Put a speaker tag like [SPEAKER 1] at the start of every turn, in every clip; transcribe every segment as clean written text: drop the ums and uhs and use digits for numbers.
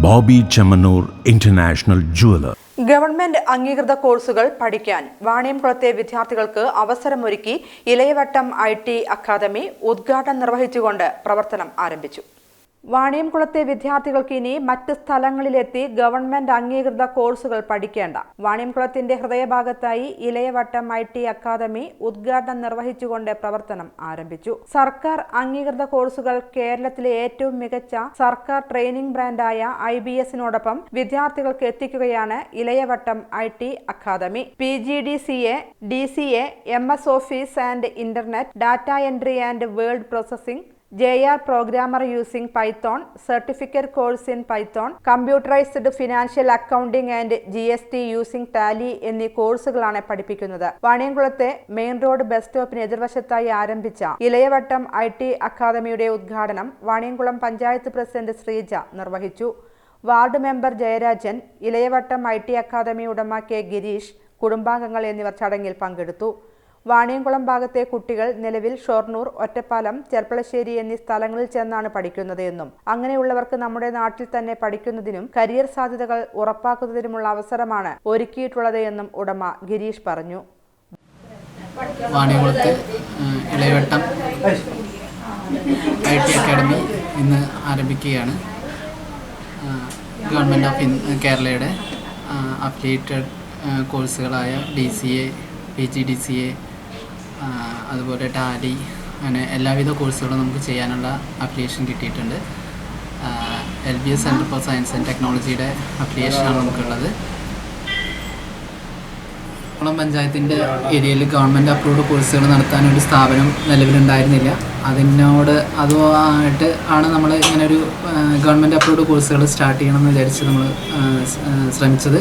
[SPEAKER 1] Bobby Chemmanur international jeweller.
[SPEAKER 2] Government അംഗീകൃത കോഴ്സുകൾ പഠിക്കാൻ വാണിയംകുളത്തെ വിദ്യാർത്ഥികൾക്ക് അവസരമൊരുക്കി ഇലയവട്ടം IT അക്കാദമി ഉദ്ഘാടനം നിർവഹിച്ചുകൊണ്ട് പ്രവർത്തനം ആരംഭിച്ചു. വാണിയംകുളത്തെ വിദ്യാർത്ഥികൾക്ക് ഇനി മറ്റ് സ്ഥലങ്ങളിലെത്തി ഗവൺമെന്റ് അംഗീകൃത കോഴ്സുകൾ പഠിക്കേണ്ട. വാണിയംകുളത്തിന്റെ ഹൃദയഭാഗത്തായി ഇലയവട്ടം IT അക്കാദമി ഉദ്ഘാടനം നിർവഹിച്ചുകൊണ്ട് പ്രവർത്തനം ആരംഭിച്ചു. സർക്കാർ അംഗീകൃത കോഴ്സുകൾ കേരളത്തിലെ ഏറ്റവും മികച്ച സർക്കാർ ട്രെയിനിംഗ് ബ്രാൻഡായ IBSനോടൊപ്പം വിദ്യാർത്ഥികൾക്ക് എത്തിക്കുകയാണ് ഇലയവട്ടം IT academy. PGDCA, DCA, MS office and internet, data entry and word processing, JR Programmer using Python, Certificate course in Python, Computerized Financial Accounting and GST using Tally എന്നീ കോഴ്സുകളാണ് പഠിപ്പിക്കുന്നത്. വാണിയംകുളത്തെ മെയിൻ റോഡ് ബസ് സ്റ്റോപ്പിന് എതിർവശത്തായി ആരംഭിച്ച ഇലയവട്ടം IT അക്കാദമിയുടെ ഉദ്ഘാടനം Vaniyamkulam panchayat president Sreeja നിർവഹിച്ചു. Ward member Jayarajan, Ilayavattam IT academy ഉടമ K. Gireesh, കുടുംബാംഗങ്ങൾ എന്നിവർ ചടങ്ങിൽ പങ്കെടുത്തു. വാണിയംകുളം ഭാഗത്തെ കുട്ടികൾ നിലവിൽ ഷൊർണൂർ, ഒറ്റപ്പാലം, ചെർപ്പളശ്ശേരി എന്നീ സ്ഥലങ്ങളിൽ ചെന്നാണ് പഠിക്കുന്നത് എന്നും അങ്ങനെയുള്ളവർക്ക് നമ്മുടെ നാട്ടിൽ തന്നെ പഠിക്കുന്നതിനും കരിയർ സാധ്യതകൾ ഉറപ്പാക്കുന്നതിനുമുള്ള അവസരമാണ് ഒരുക്കിയിട്ടുള്ളത് എന്നും ഉടമ ഗിരീഷ് പറഞ്ഞു.
[SPEAKER 3] വാണിയംകുളത്ത് ഇലയവട്ടം IT അക്കാദമി ഇന്ന് ആരംഭിക്കുകയാണ്. ഗവൺമെൻറ് ഓഫ് കേരളയുടെ അഫിലിയേറ്റഡ് കോഴ്സുകളായ DCA, PGDCA, അതുപോലെ ടാലി, അങ്ങനെ എല്ലാവിധ കോഴ്സുകളും നമുക്ക് ചെയ്യാനുള്ള അപ്ലിക്കേഷൻ കിട്ടിയിട്ടുണ്ട്. LBS centre for science and ടെക്നോളജിയുടെ അപ്ലിക്കേഷനാണ് നമുക്കുള്ളത്. കുളം പഞ്ചായത്തിൻ്റെ ഏരിയയിൽ ഗവൺമെൻറ് അപ്രൂവ്ഡ് കോഴ്സുകൾ നടത്താനൊരു സ്ഥാപനം നിലവിലുണ്ടായിരുന്നില്ല. അതുമായിട്ട് ആണ് നമ്മൾ ഇങ്ങനൊരു ഗവൺമെൻറ് അപ്രൂവ്ഡ് കോഴ്സുകൾ സ്റ്റാർട്ട് ചെയ്യണമെന്ന് വിചാരിച്ച് നമ്മൾ ശ്രമിച്ചത്.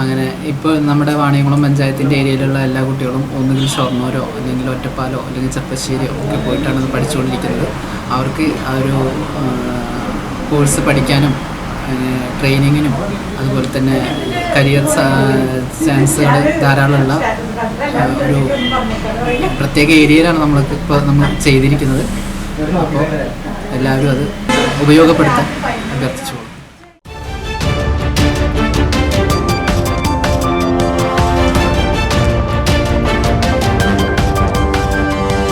[SPEAKER 3] അങ്ങനെ ഇപ്പോൾ നമ്മുടെ വാണിയംകുളം പഞ്ചായത്തിൻ്റെ ഏരിയയിലുള്ള എല്ലാ കുട്ടികളും ഒന്നുകിൽ ഷൊർണൂരോ അല്ലെങ്കിൽ ഒറ്റപ്പാലോ അല്ലെങ്കിൽ ചെർപ്പശ്ശേരിയോ ഒക്കെ പോയിട്ടാണ് ഇത് പഠിച്ചുകൊണ്ടിരിക്കുന്നത്. അവർക്ക് ആ ഒരു കോഴ്സ് പഠിക്കാനും ട്രെയിനിങ്ങിനും അതുപോലെ തന്നെ കരിയർ ചാൻസുകൾ ധാരാളമുള്ള ഒരു പ്രത്യേക ഏരിയയിലാണ് നമ്മൾ ചെയ്തിരിക്കുന്നത്. അപ്പോൾ എല്ലാവരും അത് ഉപയോഗപ്പെടുത്താൻ അഭ്യർത്ഥിച്ചു.